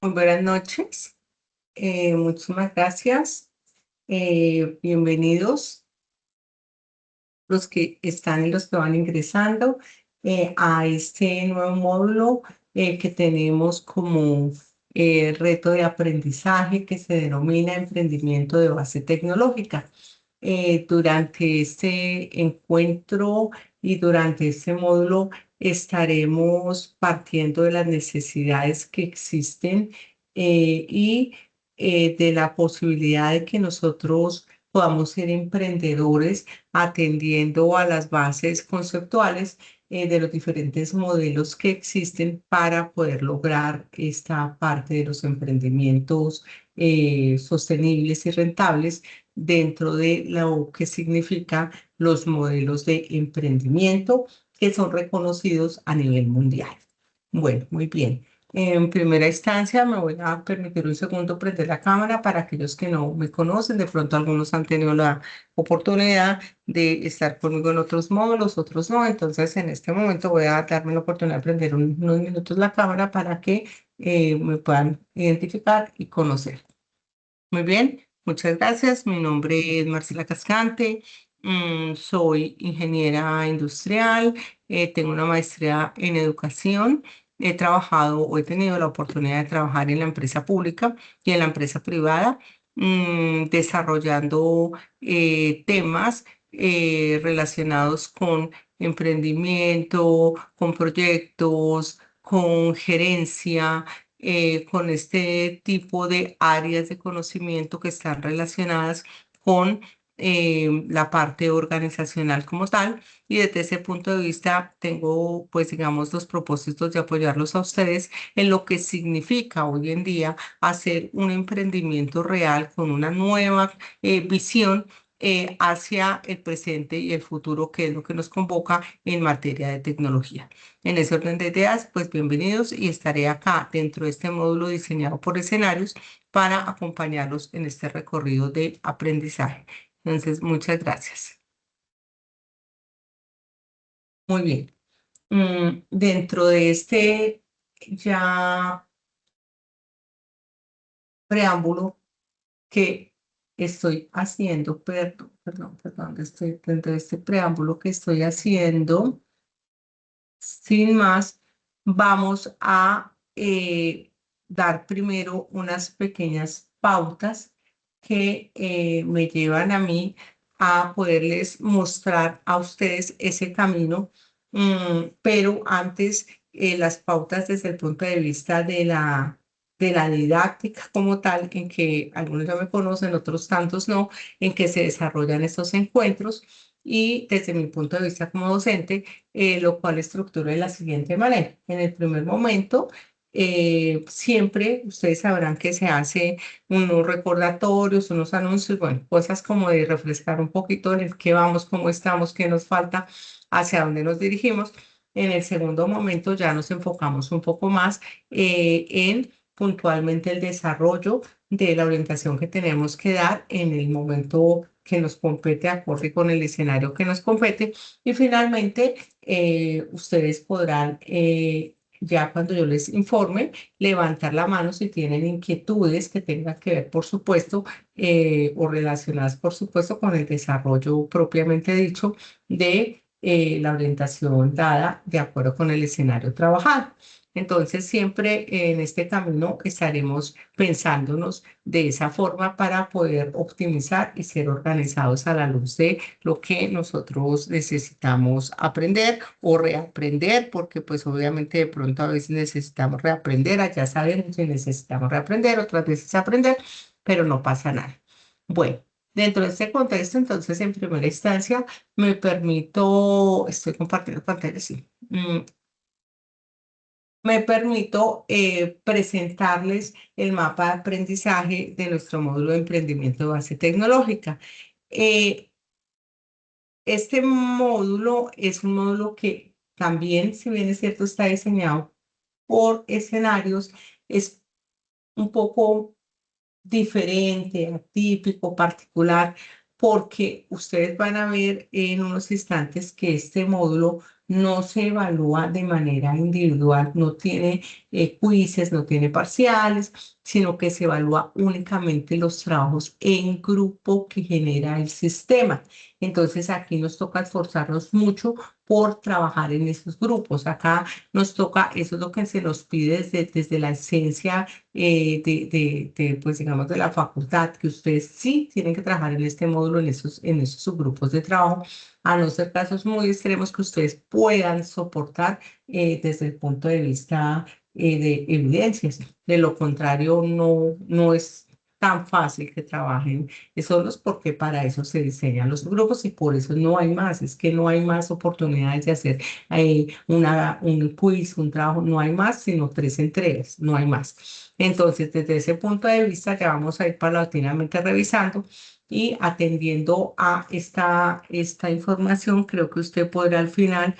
Muy buenas noches. Muchísimas gracias. Bienvenidos los que están y los que van ingresando a este nuevo módulo que tenemos como reto de aprendizaje que se denomina emprendimiento de base tecnológica. Durante este encuentro y durante este módulo estaremos partiendo de las necesidades que existen y de la posibilidad de que nosotros podamos ser emprendedores atendiendo a las bases conceptuales de los diferentes modelos que existen para poder lograr esta parte de los emprendimientos sostenibles y rentables dentro de lo que significa los modelos de emprendimiento que son reconocidos a nivel mundial. Bueno, muy bien. En primera instancia, me voy a permitir un segundo prender la cámara para aquellos que no me conocen. De pronto, algunos han tenido la oportunidad de estar conmigo en otros módulos, otros no. Entonces, en este momento voy a darme la oportunidad de prender unos minutos la cámara para que me puedan identificar y conocer. Muy bien, muchas gracias. Mi nombre es Marcela Cascante. Soy ingeniera industrial. Tengo una maestría en educación. He trabajado o he tenido la oportunidad de trabajar en la empresa pública y en la empresa privada, desarrollando temas relacionados con emprendimiento, con proyectos, con gerencia, con este tipo de áreas de conocimiento que están relacionadas con la parte organizacional como tal. Y desde ese punto de vista tengo, pues digamos, los propósitos de apoyarlos a ustedes en lo que significa hoy en día hacer un emprendimiento real con una nueva visión hacia el presente y el futuro, que es lo que nos convoca en materia de tecnología. En ese orden de ideas, pues bienvenidos y estaré acá dentro de este módulo diseñado por escenarios para acompañarlos en este recorrido de aprendizaje. Entonces, muchas gracias. Muy bien. Dentro de este ya preámbulo que estoy haciendo, perdón, estoy dentro de este preámbulo que estoy haciendo. Sin más, vamos a dar primero unas pequeñas pautas que me llevan a mí a poderles mostrar a ustedes ese camino, pero antes las pautas desde el punto de vista de la didáctica como tal, en que algunos ya me conocen, otros tantos no, en que se desarrollan estos encuentros y desde mi punto de vista como docente, lo cual estructuro de la siguiente manera. En el primer momento, siempre ustedes sabrán que se hace unos recordatorios, unos anuncios, bueno, cosas como de refrescar un poquito en el qué vamos, cómo estamos, qué nos falta, hacia dónde nos dirigimos. En el segundo momento ya nos enfocamos un poco más en puntualmente el desarrollo de la orientación que tenemos que dar en el momento que nos compete, acorde con el escenario que nos compete. Y finalmente, ustedes podrán, ya cuando yo les informe, levantar la mano si tienen inquietudes que tengan que ver, por supuesto, o relacionadas, por supuesto, con el desarrollo propiamente dicho de la orientación dada de acuerdo con el escenario trabajado. Entonces, siempre en este camino estaremos pensándonos de esa forma para poder optimizar y ser organizados a la luz de lo que nosotros necesitamos aprender o reaprender, porque pues obviamente de pronto a veces necesitamos reaprender, allá sabemos si necesitamos reaprender, otras veces aprender, pero no pasa nada. Bueno. Dentro de este contexto, entonces, en primera instancia, me permito, estoy compartiendo pantalla, sí. Me permito presentarles el mapa de aprendizaje de nuestro módulo de emprendimiento de base tecnológica. Eh, este módulo es un módulo que también, si bien es cierto, está diseñado por escenarios, es un poco diferente, atípico, particular, porque ustedes van a ver en unos instantes que este módulo no se evalúa de manera individual, no tiene quizzes, no tiene parciales, sino que se evalúa únicamente los trabajos en grupo que genera el sistema. Entonces aquí nos toca esforzarnos mucho por trabajar en esos grupos. Acá nos toca, eso es lo que se nos pide desde la esencia pues digamos, de la facultad, que ustedes sí tienen que trabajar en este módulo, en esos subgrupos de trabajo, a no ser casos muy extremos que ustedes puedan soportar desde el punto de vista de evidencias. De lo contrario, no es tan fácil que trabajen solos porque para eso se diseñan los grupos y por eso no hay más, es que no hay más oportunidades de hacer un quiz, un trabajo, no hay más, sino 3 entregas, no hay más. Entonces, desde ese punto de vista, ya vamos a ir paulatinamente revisando y atendiendo a esta información, creo que usted podrá al final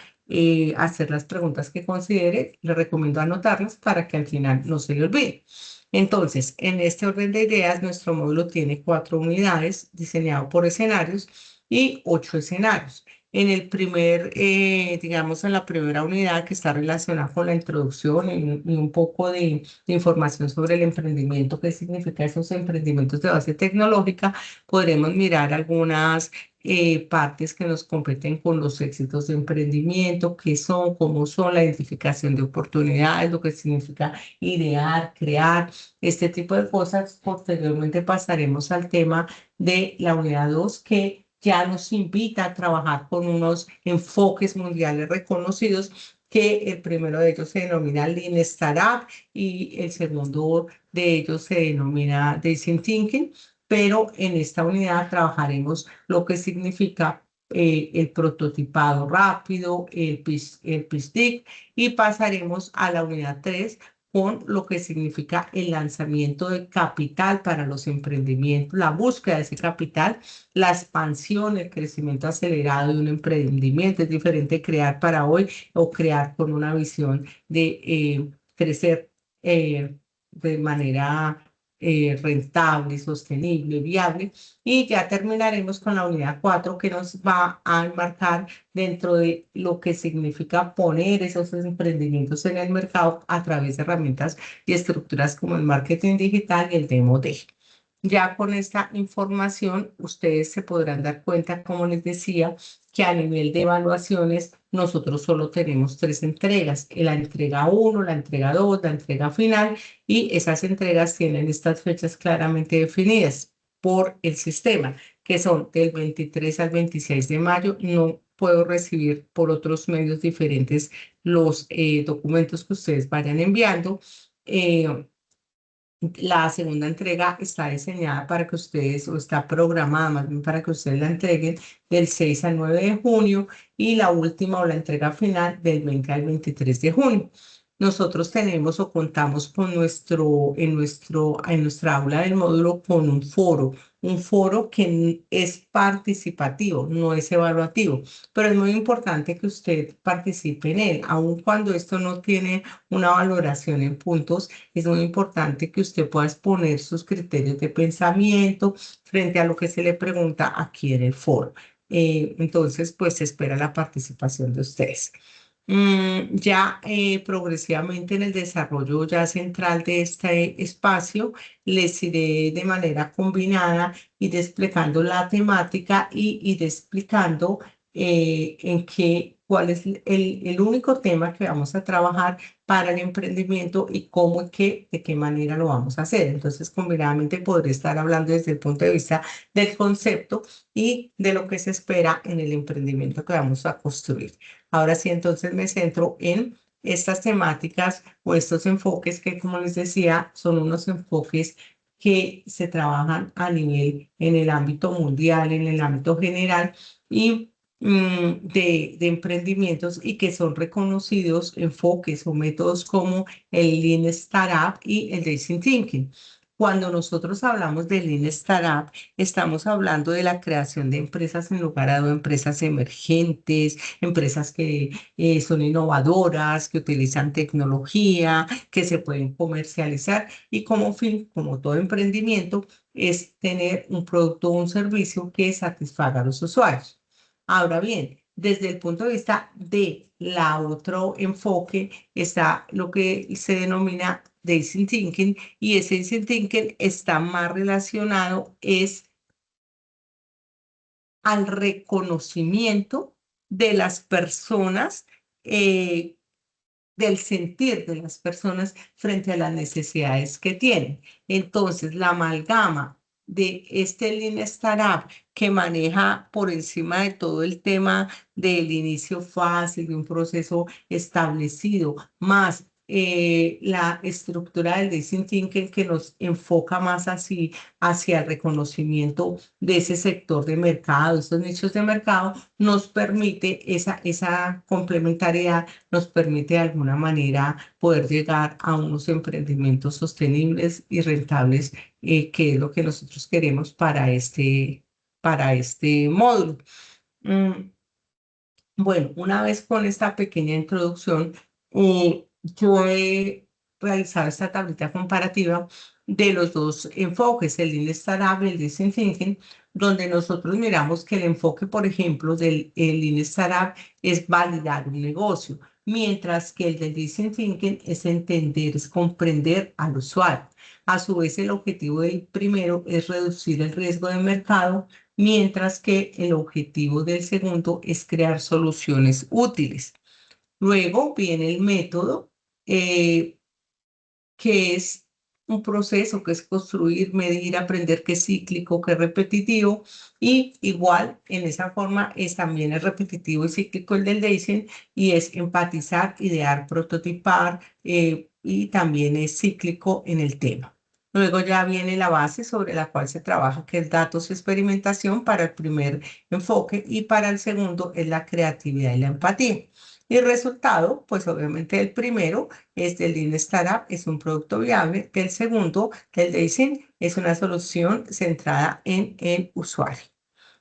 hacer las preguntas que considere. Le recomiendo anotarlas para que al final no se le olvide. Entonces, en este orden de ideas, nuestro módulo tiene 4 unidades diseñado por escenarios y 8 escenarios. En el primer, digamos, en la primera unidad que está relacionada con la introducción y un poco de información sobre el emprendimiento, qué significa esos emprendimientos de base tecnológica, podremos mirar algunas partes que nos competen con los éxitos de emprendimiento, qué son, cómo son, la identificación de oportunidades, lo que significa idear, crear, este tipo de cosas. Posteriormente pasaremos al tema de la unidad 2 que ya nos invita a trabajar con unos enfoques mundiales reconocidos, que el primero de ellos se denomina Lean Startup y el segundo de ellos se denomina Design Thinking, pero en esta unidad trabajaremos lo que significa el prototipado rápido, el PISTIC, y pasaremos a la unidad 3 con lo que significa el lanzamiento de capital para los emprendimientos, la búsqueda de ese capital, la expansión, el crecimiento acelerado de un emprendimiento. Es diferente crear para hoy o crear con una visión de crecer de manera rentable, sostenible, viable. Y ya terminaremos con la unidad 4 que nos va a enmarcar dentro de lo que significa poner esos emprendimientos en el mercado a través de herramientas y estructuras como el marketing digital y el Demo Day. Ya con esta información, ustedes se podrán dar cuenta, como les decía, que a nivel de evaluaciones, nosotros solo tenemos 3 entregas: la entrega 1, la entrega 2, la entrega final, y esas entregas tienen estas fechas claramente definidas por el sistema, que son del 23 al 26 de mayo. No puedo recibir por otros medios diferentes los documentos que ustedes vayan enviando. La segunda entrega está diseñada para que ustedes, o está programada más bien para que ustedes la entreguen del 6 al 9 de junio, y la última o la entrega final del 20 al 23 de junio. Nosotros tenemos o contamos con en nuestra aula del módulo con un foro que es participativo, no es evaluativo, pero es muy importante que usted participe en él, aun cuando esto no tiene una valoración en puntos. Es muy importante que usted pueda exponer sus criterios de pensamiento frente a lo que se le pregunta aquí en el foro. Entonces, pues se espera la participación de ustedes. Ya progresivamente en el desarrollo ya central de este espacio, les iré de manera combinada ir explicando la temática y ir explicando cuál es el único tema que vamos a trabajar para el emprendimiento y cómo y de qué manera lo vamos a hacer. Entonces, combinadamente podré estar hablando desde el punto de vista del concepto y de lo que se espera en el emprendimiento que vamos a construir. Ahora sí, entonces me centro en estas temáticas o estos enfoques que, como les decía, son unos enfoques que se trabajan a nivel en el ámbito mundial, en el ámbito general y de emprendimientos, y que son reconocidos enfoques o métodos como el Lean Startup y el Design Thinking. Cuando nosotros hablamos de Lean Startup, estamos hablando de la creación de empresas en lugar de empresas emergentes, empresas que son innovadoras, que utilizan tecnología, que se pueden comercializar, y como fin, como todo emprendimiento, es tener un producto o un servicio que satisfaga a los usuarios. Ahora bien, Desde el punto de vista de la otro enfoque está lo que se denomina design thinking, y ese design thinking está más relacionado al reconocimiento de las personas, del sentir de las personas frente a las necesidades que tienen. Entonces, la amalgama de este Lean Startup que maneja por encima de todo el tema del inicio fácil, de un proceso establecido, más la estructura del Design Thinking que nos enfoca más así hacia el reconocimiento de ese sector de mercado, esos nichos de mercado, nos permite esa complementariedad, nos permite de alguna manera poder llegar a unos emprendimientos sostenibles y rentables, que es lo que nosotros queremos para este módulo. Mm, bueno, una vez con esta pequeña introducción, yo he realizado esta tablita comparativa de los dos enfoques, el Lean Startup y el Design Thinking, donde nosotros miramos que el enfoque, por ejemplo, del el Lean Startup es validar un negocio, mientras que el del Design Thinking es entender, es comprender al usuario. A su vez, el objetivo del primero es reducir el riesgo de mercado, mientras que el objetivo del segundo es crear soluciones útiles. Luego viene el método, eh, que es un proceso, que es construir, medir, aprender, que es cíclico, que es repetitivo, y igual en esa forma también es repetitivo y cíclico el del Design, y es empatizar, idear, prototipar, y también es cíclico en el tema. Luego ya viene la base sobre la cual se trabaja, que es datos y experimentación para el primer enfoque, y para el segundo es la creatividad y la empatía. Y el resultado, pues obviamente el primero es del Lean Startup, es un producto viable. El segundo, del Design, es una solución centrada en el usuario.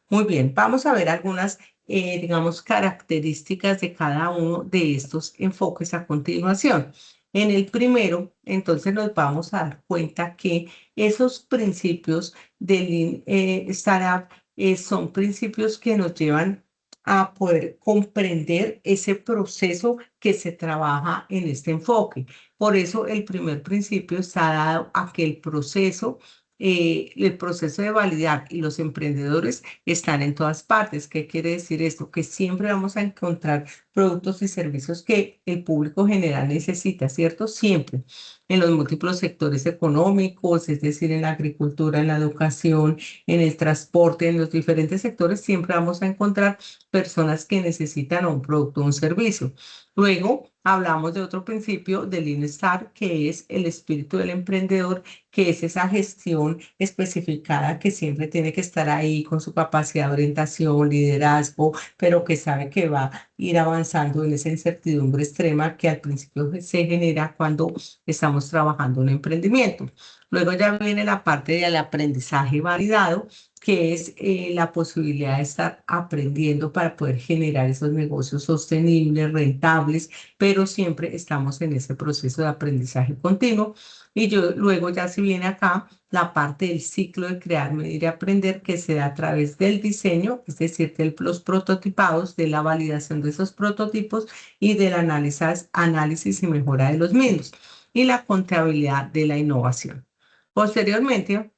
Muy bien, vamos a ver algunas, digamos, características de cada uno de estos enfoques a continuación. En el primero, entonces nos vamos a dar cuenta que esos principios del Lean Startup son principios que nos llevan a poder comprender ese proceso que se trabaja en este enfoque. Por eso el primer principio está dado a que el proceso de validar y los emprendedores están en todas partes. ¿Qué quiere decir esto? Que siempre vamos a encontrar productos y servicios que el público general necesita, ¿cierto? Siempre. En los múltiples sectores económicos, es decir, en la agricultura, en la educación, en el transporte, en los diferentes sectores, siempre vamos a encontrar personas que necesitan un producto o un servicio. Luego, hablamos de otro principio del Lean Startup, que es el espíritu del emprendedor, que es esa gestión especificada que siempre tiene que estar ahí con su capacidad de orientación, liderazgo, pero que sabe que va a ir avanzando en esa incertidumbre extrema que al principio se genera cuando estamos trabajando en emprendimiento. Luego ya viene la parte del aprendizaje validado, que es la posibilidad de estar aprendiendo para poder generar esos negocios sostenibles, rentables, pero siempre estamos en ese proceso de aprendizaje continuo. Y luego ya se viene acá la parte del ciclo de crear, medir y aprender, que se da a través del diseño, es decir, de los prototipados, de la validación de esos prototipos y del análisis y mejora de los mismos, y la contabilidad de la innovación. Posteriormente,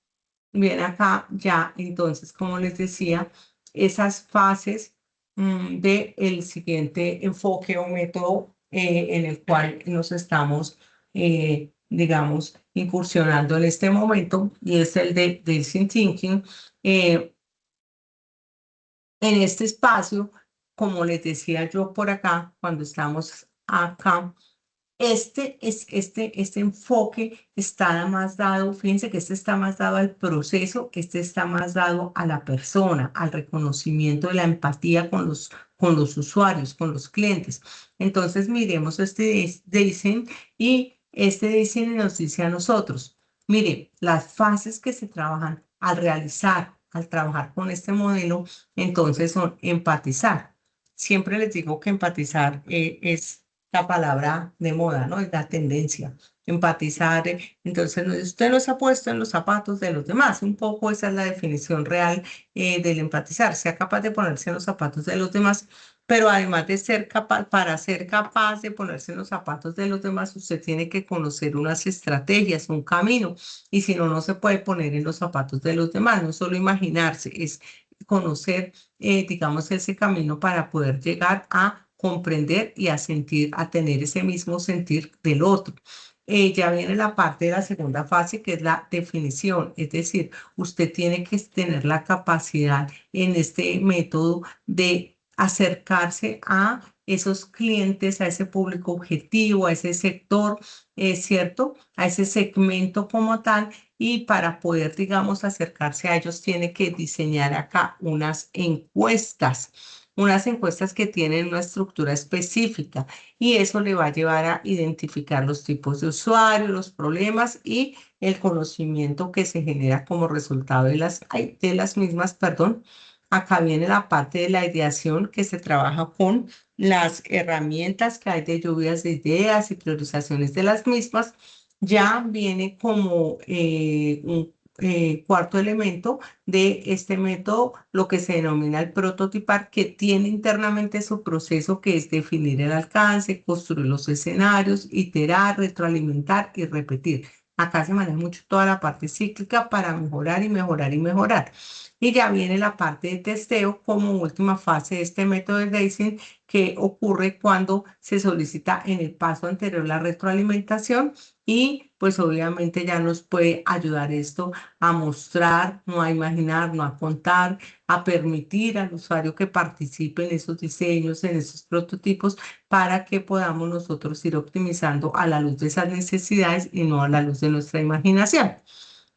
viene acá ya, entonces, como les decía, esas fases del siguiente enfoque o método, en el cual nos estamos, digamos, incursionando en este momento, y es el de Design Thinking. Eh, en este espacio, como les decía yo por acá, cuando estamos acá, este enfoque está más dado, fíjense que este está más dado al proceso, este está más dado a la persona, al reconocimiento de la empatía con los usuarios, con los clientes. Entonces, miremos dicen, y este dicen nos dice a nosotros, mire, las fases que se trabajan al trabajar con este modelo, entonces son empatizar. Siempre les digo que empatizar es la palabra de moda, ¿no? Es la tendencia. Empatizar, entonces usted no se ha puesto en los zapatos de los demás. Un poco esa es la definición real del empatizar. Sea capaz de ponerse en los zapatos de los demás, pero además de ser capaz, para ser capaz de ponerse en los zapatos de los demás, usted tiene que conocer unas estrategias, un camino. Y si no, no se puede poner en los zapatos de los demás, no solo imaginarse, es conocer, digamos, ese camino para poder llegar a comprender y a sentir, a tener ese mismo sentir del otro. Ya viene la parte de la segunda fase, que es la definición, es decir, usted tiene que tener la capacidad en este método de acercarse a esos clientes, a ese público objetivo, a ese sector, ¿cierto? A ese segmento como tal. Y para poder, digamos, acercarse a ellos, tiene que diseñar acá unas encuestas que tienen una estructura específica y eso le va a llevar a identificar los tipos de usuarios, los problemas y el conocimiento que se genera como resultado de las mismas, perdón. Acá viene la parte de la ideación que se trabaja con las herramientas que hay de lluvias de ideas y priorizaciones de las mismas. Ya viene como un cuarto elemento de este método, lo que se denomina el prototipar, que tiene internamente su proceso, que es definir el alcance, construir los escenarios, iterar, retroalimentar y repetir. Acá se maneja mucho toda la parte cíclica para mejorar y mejorar y mejorar. Y ya viene la parte de testeo como última fase de este método de Deising, que ocurre cuando se solicita en el paso anterior la retroalimentación y pues obviamente ya nos puede ayudar esto a mostrar, no a imaginar, no a contar, a permitir al usuario que participe en esos diseños, en esos prototipos, para que podamos nosotros ir optimizando a la luz de esas necesidades y no a la luz de nuestra imaginación.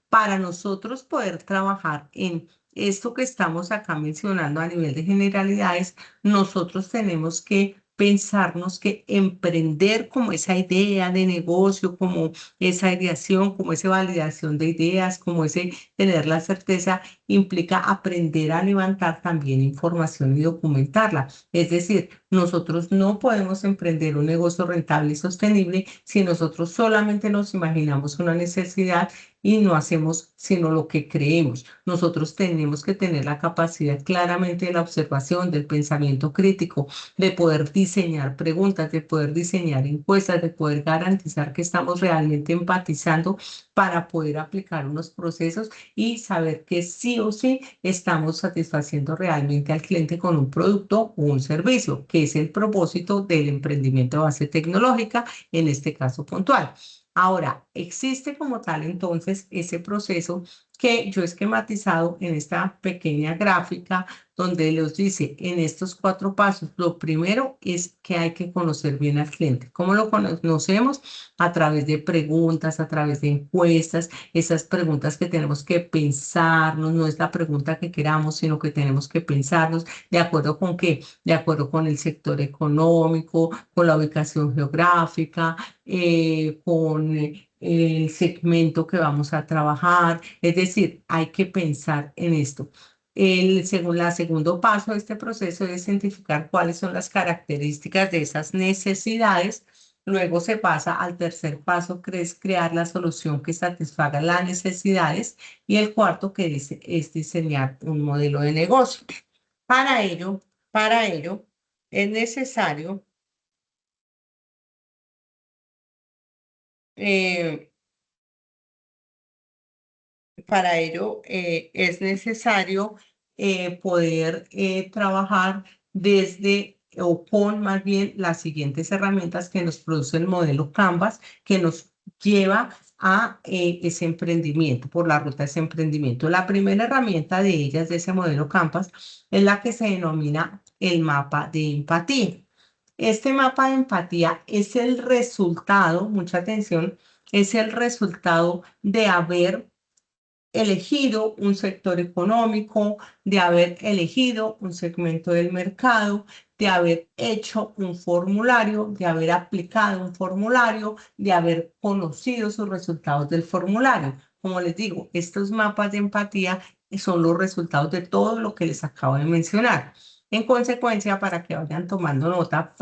Para nosotros poder trabajar en esto que estamos acá mencionando a nivel de generalidades, nosotros tenemos que pensarnos que emprender como esa idea de negocio, como esa ideación, como esa validación de ideas, como ese tener la certeza, implica aprender a levantar también información y documentarla. Es decir, nosotros no podemos emprender un negocio rentable y sostenible si nosotros solamente nos imaginamos una necesidad y no hacemos sino lo que creemos. Nosotros tenemos que tener la capacidad claramente de la observación, del pensamiento crítico, de poder diseñar preguntas, de poder diseñar encuestas, de poder garantizar que estamos realmente empatizando para poder aplicar unos procesos y saber que sí o sí estamos satisfaciendo realmente al cliente con un producto o un servicio, que es el propósito del emprendimiento de base tecnológica, en este caso puntual. Ahora, existe como tal entonces ese proceso que yo he esquematizado en esta pequeña gráfica donde les dice en estos 4 pasos. Lo primero es que hay que conocer bien al cliente. ¿Cómo lo conocemos? A través de preguntas, a través de encuestas, esas preguntas que tenemos que pensarnos, no es la pregunta que queramos, sino que tenemos que pensarnos de acuerdo con qué, de acuerdo con el sector económico, con la ubicación geográfica, con el segmento que vamos a trabajar. Es decir, hay que pensar en esto. La segundo paso de este proceso es identificar cuáles son las características de esas necesidades. Luego se pasa al tercer paso, que es crear la solución que satisfaga las necesidades. Y el cuarto, que dice, es diseñar un modelo de negocio. Para ello, para ello es necesario eh, para ello es necesario poder trabajar desde o con más bien las siguientes herramientas que nos produce el modelo Canvas, que nos lleva a ese emprendimiento, por la ruta de ese emprendimiento. La primera herramienta de ellas, de ese modelo Canvas, es la que se denomina el mapa de empatía. Este mapa de empatía es el resultado, mucha atención, es el resultado de haber elegido un sector económico, de haber elegido un segmento del mercado, de haber hecho un formulario, de haber aplicado un formulario, de haber conocido sus resultados del formulario. Como les digo, estos mapas de empatía son los resultados de todo lo que les acabo de mencionar. En consecuencia, para que vayan tomando nota,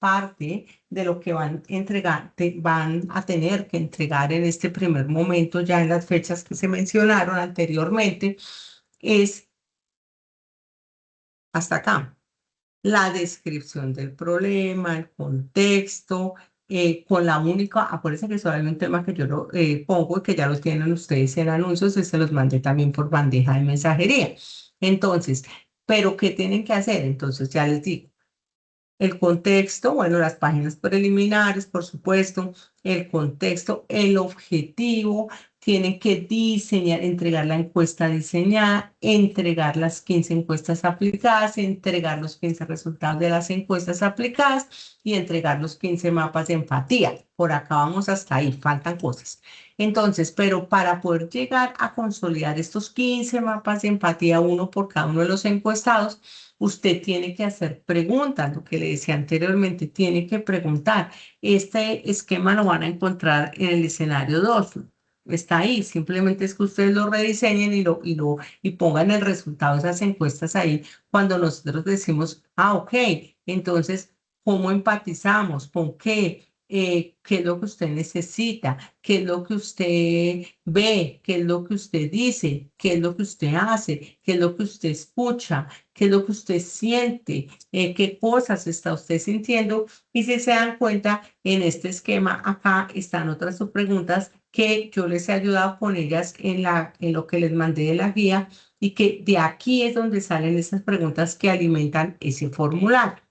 parte de lo que van a tener que entregar en este primer momento, ya en las fechas que se mencionaron anteriormente, es hasta acá. La descripción del problema, el contexto, con la única, acuérdense que solo hay un tema que yo lo pongo y que ya lo tienen ustedes en anuncios y se los mandé también por bandeja de mensajería. Entonces, ¿pero qué tienen que hacer? Entonces, ya les digo. El contexto, bueno, las páginas preliminares, por supuesto, el contexto, el objetivo, tienen que diseñar, entregar la encuesta diseñada, entregar las 15 encuestas aplicadas, entregar los 15 resultados de las encuestas aplicadas y entregar los 15 mapas de empatía. Por acá vamos hasta ahí, faltan cosas. Entonces, pero para poder llegar a consolidar estos 15 mapas de empatía, uno por cada uno de los encuestados, usted tiene que hacer preguntas, lo que le decía anteriormente, tiene que preguntar. Este esquema lo van a encontrar en el escenario 2. Está ahí, simplemente es que ustedes lo rediseñen y pongan el resultado de esas encuestas ahí. Cuando nosotros decimos, ok, entonces, ¿cómo empatizamos? ¿Con qué? ¿Qué es lo que usted necesita? ¿Qué es lo que usted ve? ¿Qué es lo que usted dice? ¿Qué es lo que usted hace? ¿Qué es lo que usted escucha? ¿Qué es lo que usted siente? ¿Qué cosas está usted sintiendo? Y si se dan cuenta, en este esquema acá están otras preguntas que yo les he ayudado con ellas en lo que les mandé de la guía y que de aquí es donde salen esas preguntas que alimentan ese formulario.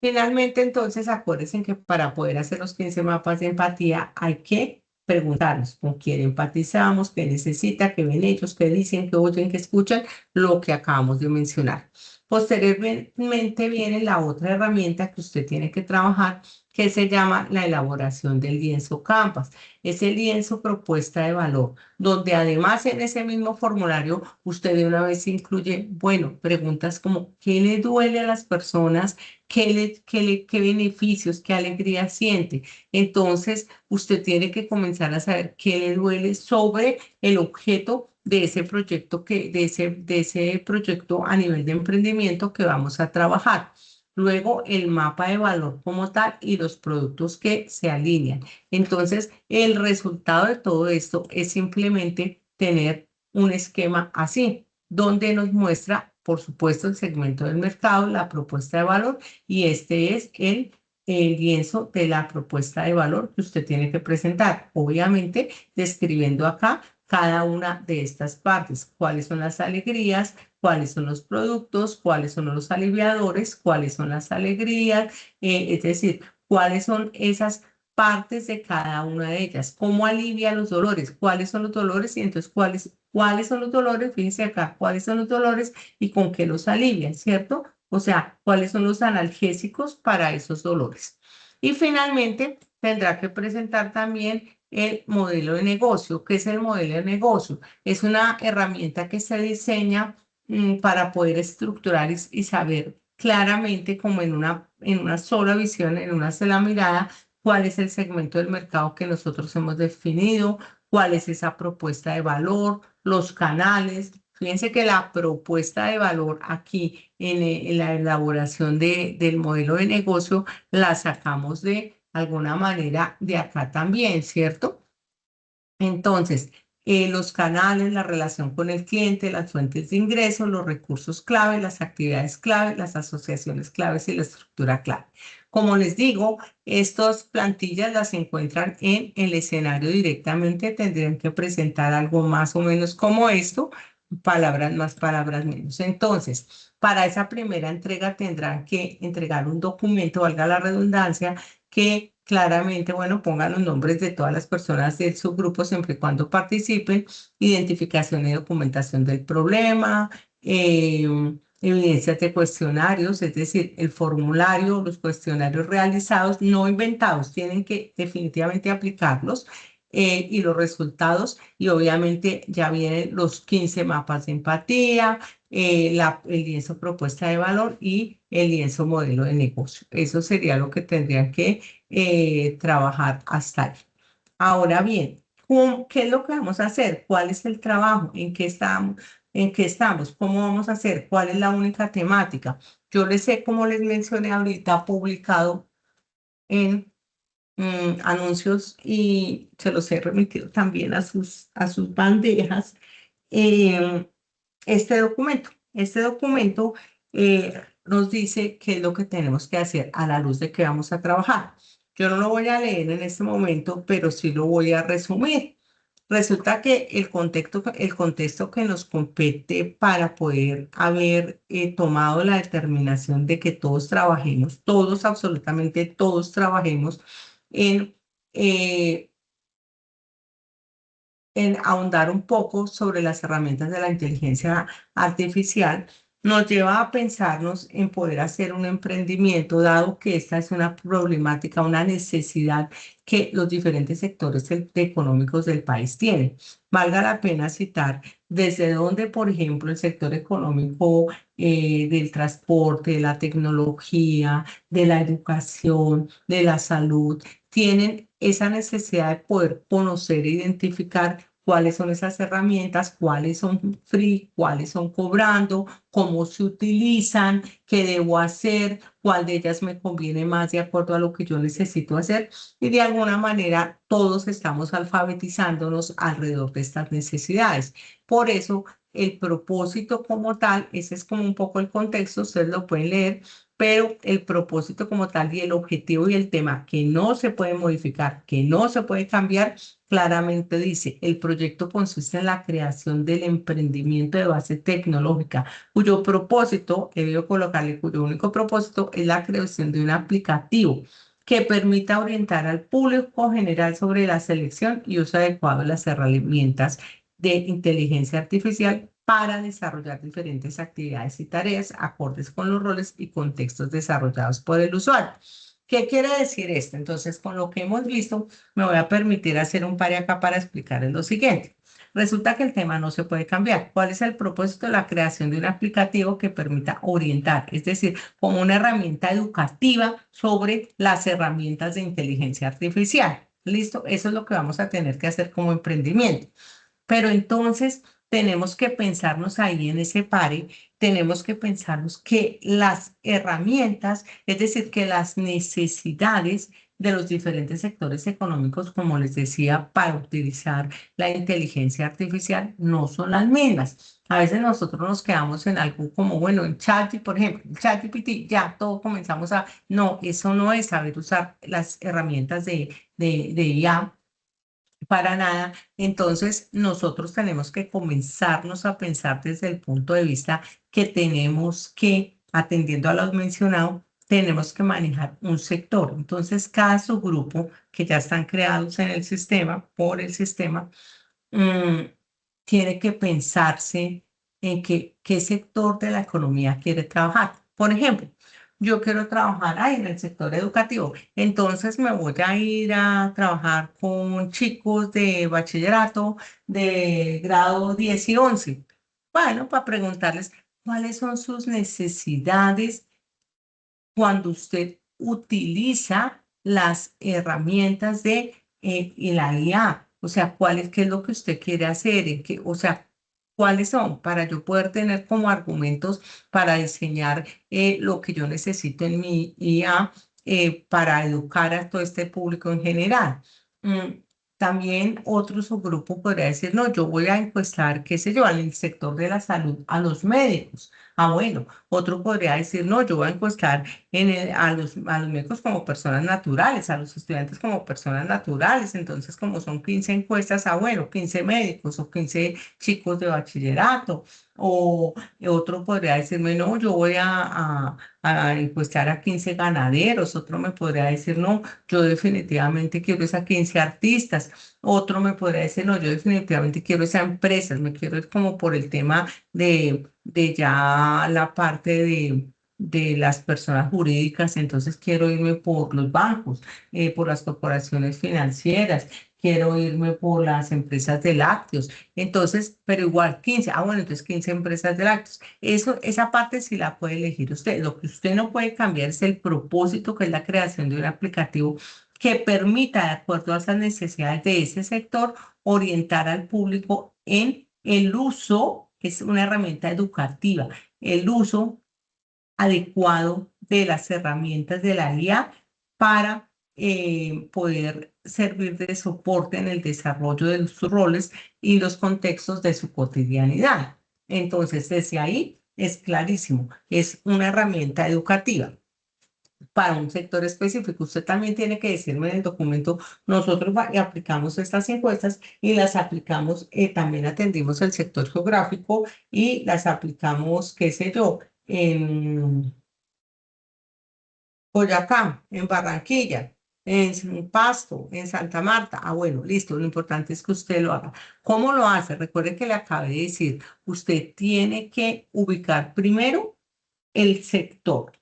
Finalmente, entonces, acuérdense que para poder hacer los 15 mapas de empatía hay que preguntarnos con quién empatizamos, qué necesita, qué ven ellos, qué dicen, qué oyen, qué escuchan, lo que acabamos de mencionar. Posteriormente viene la otra herramienta que usted tiene que trabajar, que se llama la elaboración del lienzo Canvas. Es el lienzo propuesta de valor, donde además en ese mismo formulario usted de una vez incluye, bueno, preguntas como ¿qué le duele a las personas? ¿Qué beneficios, qué alegría siente? Entonces, usted tiene que comenzar a saber qué le duele sobre el objeto de ese proyecto de ese proyecto a nivel de emprendimiento que vamos a trabajar. Luego, el mapa de valor como tal y los productos que se alinean. Entonces, el resultado de todo esto es simplemente tener un esquema así, donde nos muestra, por supuesto, el segmento del mercado, la propuesta de valor y este es el lienzo de la propuesta de valor que usted tiene que presentar. Obviamente, describiendo acá cada una de estas partes, cuáles son las alegrías, cuáles son los productos, cuáles son los aliviadores, cuáles son las alegrías, es decir, cuáles son esas partes de cada una de ellas, cómo alivia los dolores, cuáles son los dolores y entonces cuáles son los dolores, fíjense acá, cuáles son los dolores y con qué los alivian, ¿cierto? O sea, cuáles son los analgésicos para esos dolores. Y finalmente, tendrá que presentar también el modelo de negocio. ¿Qué es el modelo de negocio? Es una herramienta que se diseña para poder estructurar y saber claramente, como en una sola visión, en una sola mirada, cuál es el segmento del mercado que nosotros hemos definido, cuál es esa propuesta de valor, los canales. Fíjense que la propuesta de valor aquí en la elaboración del modelo de negocio la sacamos de alguna manera de acá también, ¿cierto? Entonces, los canales, la relación con el cliente, las fuentes de ingresos, los recursos clave, las actividades clave, las asociaciones claves y la estructura clave. Como les digo, estas plantillas las encuentran en el escenario directamente. Tendrían que presentar algo más o menos como esto, palabras más, palabras menos. Entonces, para esa primera entrega tendrán que entregar un documento, valga la redundancia, que claramente, bueno, pongan los nombres de todas las personas del subgrupo siempre y cuando participen, identificación y documentación del problema, evidencias de cuestionarios, es decir, el formulario, los cuestionarios realizados, no inventados, tienen que definitivamente aplicarlos. Y los resultados, y obviamente ya vienen los 15 mapas de empatía, el lienzo propuesta de valor y el lienzo modelo de negocio. Eso sería lo que tendrían que trabajar hasta ahí. Ahora bien, ¿qué es lo que vamos a hacer? ¿Cuál es el trabajo? ¿En qué estamos? ¿En qué estamos? ¿Cómo vamos a hacer? ¿Cuál es la única temática? Yo les he, como les mencioné ahorita, publicado en anuncios y se los he remitido también a sus bandejas. eh, este documento. Este documento nos dice qué es lo que tenemos que hacer a la luz de que vamos a trabajar. Yo no lo voy a leer en este momento, pero sí lo voy a resumir. Resulta que el contexto que nos compete para poder haber tomado la determinación de que todos trabajemos, todos, absolutamente todos trabajemos en eh, ahondar un poco sobre las herramientas de la inteligencia artificial, nos lleva a pensarnos en poder hacer un emprendimiento, dado que esta es una problemática, una necesidad que los diferentes sectores económicos del país tienen. Valga la pena citar desde donde, por ejemplo, el sector económico del transporte, de la tecnología, de la educación, de la salud, tienen esa necesidad de poder conocer e identificar cuáles son esas herramientas, cuáles son free, cuáles son cobrando, cómo se utilizan, qué debo hacer, cuál de ellas me conviene más de acuerdo a lo que yo necesito hacer. Y de alguna manera todos estamos alfabetizándonos alrededor de estas necesidades. Por eso el propósito como tal, ese es como un poco el contexto, ustedes lo pueden leer, pero el propósito como tal y el objetivo y el tema que no se puede modificar, que no se puede cambiar, claramente dice, el proyecto consiste en la creación del emprendimiento de base tecnológica, cuyo propósito, he debido colocarle, cuyo único propósito es la creación de un aplicativo que permita orientar al público general sobre la selección y uso adecuado de las herramientas de inteligencia artificial para desarrollar diferentes actividades y tareas acordes con los roles y contextos desarrollados por el usuario. ¿Qué quiere decir esto? Entonces, con lo que hemos visto, me voy a permitir hacer un par acá para explicarles lo siguiente. Resulta que el tema no se puede cambiar. ¿Cuál es el propósito de la creación de un aplicativo que permita orientar? Es decir, como una herramienta educativa sobre las herramientas de inteligencia artificial. ¿Listo? Eso es lo que vamos a tener que hacer como emprendimiento. Pero entonces tenemos que pensarnos ahí en ese pare, tenemos que pensarnos que las herramientas, es decir, que las necesidades de los diferentes sectores económicos, como les decía, para utilizar la inteligencia artificial no son las mismas. A veces nosotros nos quedamos en algo como, bueno, en ChatGPT, por ejemplo, en ChatGPT, ya todo comenzamos a, no, eso no es saber usar las herramientas de IA para nada. Entonces, nosotros tenemos que comenzarnos a pensar desde el punto de vista que tenemos que, atendiendo a lo mencionado, tenemos que manejar un sector. Entonces, cada subgrupo que ya están creados en el sistema, por el sistema, mm, tiene que pensarse en qué sector de la economía quiere trabajar. Por ejemplo, yo quiero trabajar ahí en el sector educativo, entonces me voy a ir a trabajar con chicos de bachillerato de grado 10 y 11. Bueno, para preguntarles cuáles son sus necesidades cuando usted utiliza las herramientas de y la IA, o sea, qué es lo que usted quiere hacer, o sea, cuáles son para yo poder tener como argumentos para diseñar lo que yo necesito en mi IA para educar a todo este público en general. Mm, También otro subgrupo podría decir, no, yo voy a encuestar, qué sé yo, en el sector de la salud a los médicos. Ah, bueno, otro podría decir, no, yo voy a encuestar a los médicos como personas naturales, a los estudiantes como personas naturales. Entonces, como son 15 encuestas, bueno, 15 médicos o 15 chicos de bachillerato. O otro podría decirme, no, yo voy a encuestar a 15 ganaderos. Otro me podría decir, no, yo definitivamente quiero es a 15 artistas. Otro me podría decir, no, yo definitivamente quiero es a empresas. Me quiero ir como por el tema de ya la parte de las personas jurídicas, entonces quiero irme por los bancos, por las corporaciones financieras, quiero irme por las empresas de lácteos, entonces, pero igual 15, bueno, entonces 15 empresas de lácteos. Esa parte sí la puede elegir usted. Lo que usted no puede cambiar es el propósito, que es la creación de un aplicativo que permita, de acuerdo a esas necesidades de ese sector, orientar al público en el uso, que es una herramienta educativa, el uso adecuado de las herramientas de la IA para poder servir de soporte en el desarrollo de sus roles y los contextos de su cotidianidad. Entonces, desde ahí es clarísimo, es una herramienta educativa para un sector específico. Usted también tiene que decirme en el documento, nosotros aplicamos estas encuestas y las aplicamos, también atendimos el sector geográfico y las aplicamos, qué sé yo, en Boyacá, en Barranquilla, en Pasto, en Santa Marta. Ah, bueno, listo. Lo importante es que usted lo haga. ¿Cómo lo hace? Recuerde que le acabé de decir, usted tiene que ubicar primero el sector,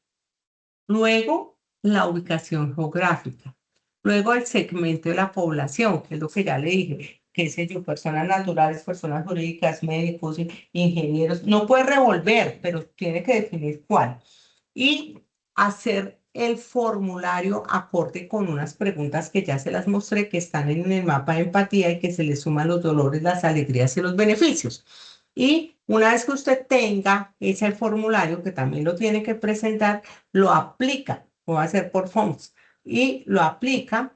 luego la ubicación geográfica, luego el segmento de la población, que es lo que ya le dije, qué sé yo, personas naturales, personas jurídicas, médicos, ingenieros. No puede revolver, pero tiene que definir cuál y hacer el formulario acorde con unas preguntas que ya se las mostré, que están en el mapa de empatía y que se le suman los dolores, las alegrías y los beneficios. Y una vez que usted tenga ese formulario, que también lo tiene que presentar, lo aplica, lo va a hacer por FOMS, y lo aplica,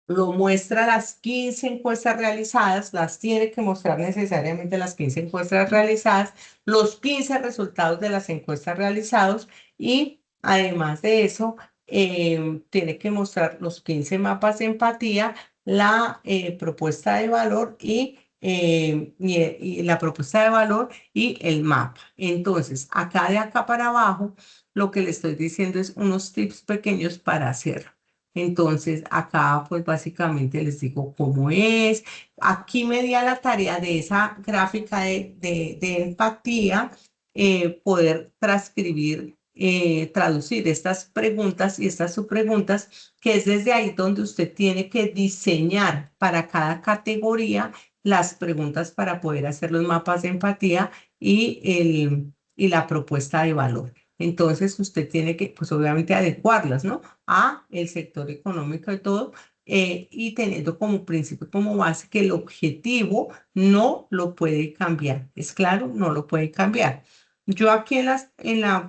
lo muestra las 15 encuestas realizadas, las tiene que mostrar necesariamente las 15 encuestas realizadas, los 15 resultados de las encuestas realizados y además de eso, tiene que mostrar los 15 mapas de empatía, la propuesta de valor y la propuesta de valor y el mapa. Entonces, acá de acá para abajo, lo que le estoy diciendo es unos tips pequeños para hacerlo. Entonces, acá pues básicamente les digo cómo es. Aquí me di a la tarea de esa gráfica de empatía, poder transcribir, traducir estas preguntas y estas subpreguntas, que es desde ahí donde usted tiene que diseñar para cada categoría las preguntas para poder hacer los mapas de empatía y la propuesta de valor. Entonces, usted tiene que, pues obviamente, adecuarlas, ¿no? A el sector económico y todo, y teniendo como principio, como base, que el objetivo no lo puede cambiar. ¿Es claro? No lo puede cambiar. Yo aquí en la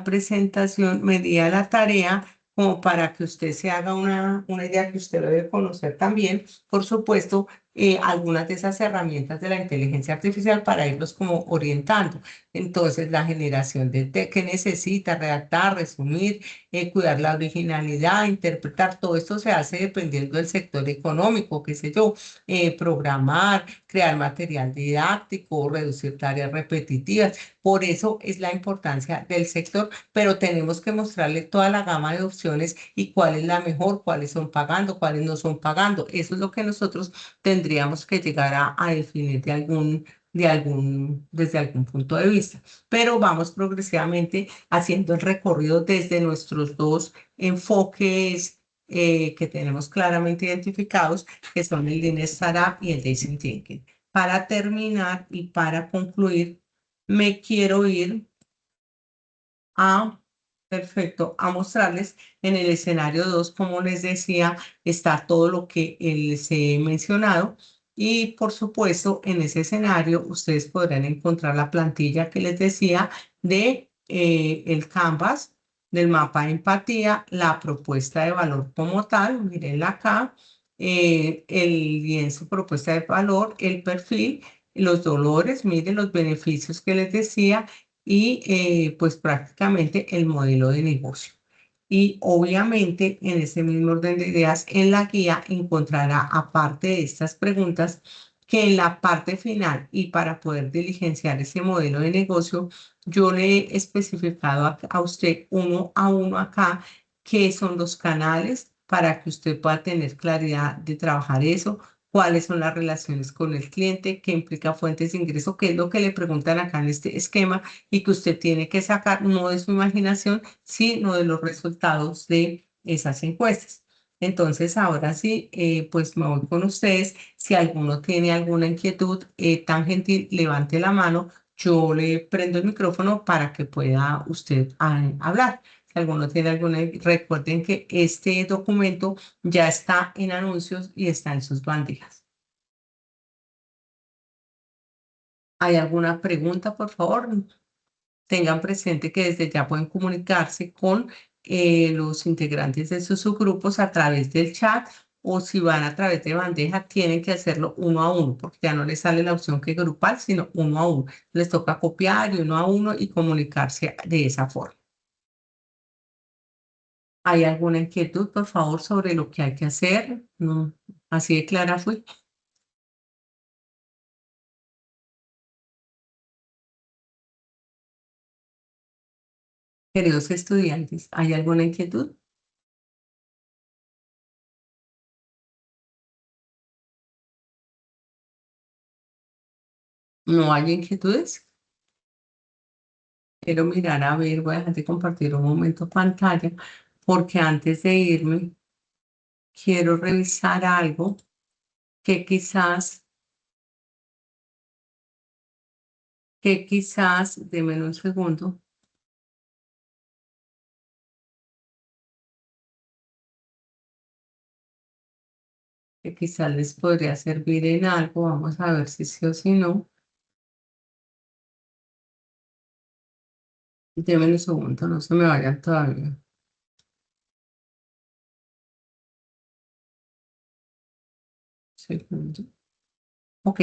presentación me di a la tarea como para que usted se haga una idea que usted debe conocer también, por supuesto, algunas de esas herramientas de la inteligencia artificial para irlos como orientando. Entonces, la generación de que necesita redactar, resumir, cuidar la originalidad, interpretar, todo esto se hace dependiendo del sector económico, qué sé yo, programar, crear material didáctico, reducir tareas repetitivas. Por eso es la importancia del sector, pero tenemos que mostrarle toda la gama de opciones y cuál es la mejor, cuáles son pagando, cuáles no son pagando. Eso es lo que nosotros tendríamos que llegar a definir desde algún punto de vista. Pero vamos progresivamente haciendo el recorrido desde nuestros dos enfoques, que tenemos claramente identificados, que son el Lean Startup y el Design Thinking. Para terminar y para concluir, me quiero ir a, perfecto, a mostrarles en el escenario 2, como les decía, está todo lo que les he mencionado. Y por supuesto, en ese escenario ustedes podrán encontrar la plantilla que les decía de el Canvas, del mapa de empatía, la propuesta de valor como tal, mírenla acá, el lienzo propuesta de valor, el perfil, los dolores, miren los beneficios que les decía y pues prácticamente el modelo de negocio. Y obviamente en ese mismo orden de ideas, en la guía encontrará, aparte de estas preguntas, que en la parte final y para poder diligenciar ese modelo de negocio, yo le he especificado a usted uno a uno acá qué son los canales para que usted pueda tener claridad de trabajar eso, cuáles son las relaciones con el cliente, qué implica fuentes de ingreso, qué es lo que le preguntan acá en este esquema y que usted tiene que sacar no de su imaginación, sino de los resultados de esas encuestas. Entonces, ahora sí, pues me voy con ustedes. Si alguno tiene alguna inquietud, tan gentil, levante la mano. Yo le prendo el micrófono para que pueda usted hablar. Si alguno tiene alguna, recuerden que este documento ya está en anuncios y está en sus bandejas. ¿Hay alguna pregunta, por favor? tengan presente que desde ya pueden comunicarse con los integrantes de sus subgrupos a través del chat o si van a través de bandeja, tienen que hacerlo uno a uno, porque ya no les sale la opción que grupal, sino uno a uno. Les toca copiar y uno a uno y comunicarse de esa forma. ¿Hay alguna inquietud, por favor, sobre lo que hay que hacer? No, así de clara fui. Queridos estudiantes, ¿hay alguna inquietud? ¿No hay inquietudes? Quiero mirar, a ver, voy a dejar de compartir un momento pantalla, porque antes de irme, quiero revisar algo que denme un segundo, que quizás les podría servir en algo. Vamos a ver si sí o si no. Denme un segundo, no se me vayan todavía. Segundo. Ok,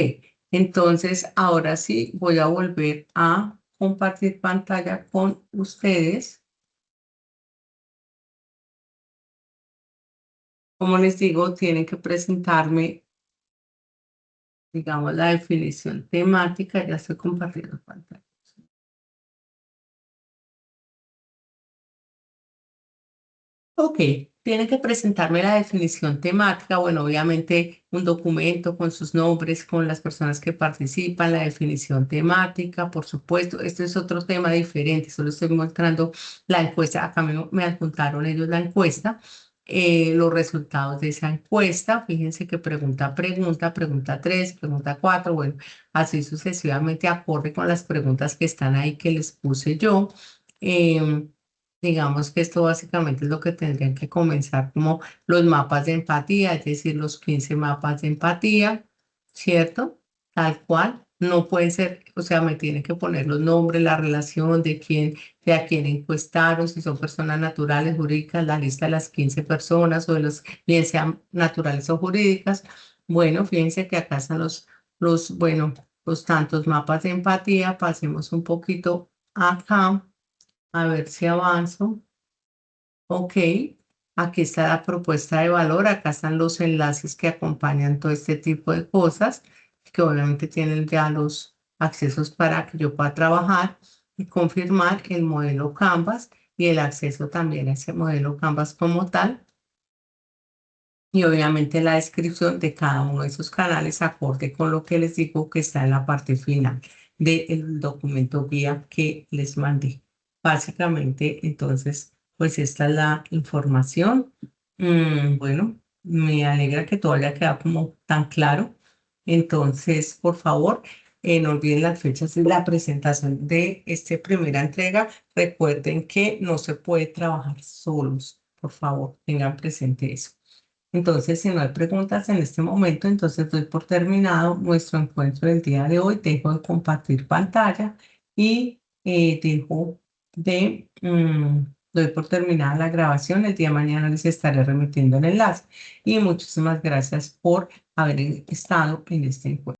entonces ahora sí voy a volver a compartir pantalla con ustedes. Como les digo, tienen que presentarme, digamos, la definición temática. Ya estoy compartiendo pantalla. Ok, tienen que presentarme la definición temática, bueno, obviamente un documento con sus nombres, con las personas que participan, la definición temática, por supuesto, este es otro tema diferente, solo estoy mostrando la encuesta, acá me adjuntaron ellos la encuesta, los resultados de esa encuesta, fíjense que pregunta 3, pregunta 4, bueno, así sucesivamente acorde con las preguntas que están ahí que les puse yo. Em, Digamos que esto básicamente es lo que tendrían que comenzar como los mapas de empatía, es decir, los 15 mapas de empatía, ¿cierto? Tal cual. No pueden ser, o sea, me tienen que poner los nombres, la relación de quién, de a quién encuestaron, si son personas naturales, jurídicas, la lista de las 15 personas o de los, bien sean naturales o jurídicas. Bueno, fíjense que acá están bueno, los tantos mapas de empatía. Pasemos un poquito acá. A ver si avanzo. Ok, aquí está la propuesta de valor. Acá están los enlaces que acompañan todo este tipo de cosas, que obviamente tienen ya los accesos para que yo pueda trabajar y confirmar el modelo Canvas y el acceso también a ese modelo Canvas como tal. Y obviamente la descripción de cada uno de esos canales acorde con lo que les digo que está en la parte final del documento guía que les mandé. Básicamente, entonces, pues esta es la información. Bueno, me alegra que todo haya quedado como tan claro. Entonces, por favor, no olviden las fechas de la presentación de esta primera entrega. Recuerden que no se puede trabajar solos. Por favor, tengan presente eso. Entonces, si no hay preguntas en este momento, entonces doy por terminado nuestro encuentro del día de hoy. Dejo de compartir pantalla y doy por terminada la grabación. El día de mañana les estaré remitiendo el enlace. Y muchísimas gracias por haber estado en este encuentro.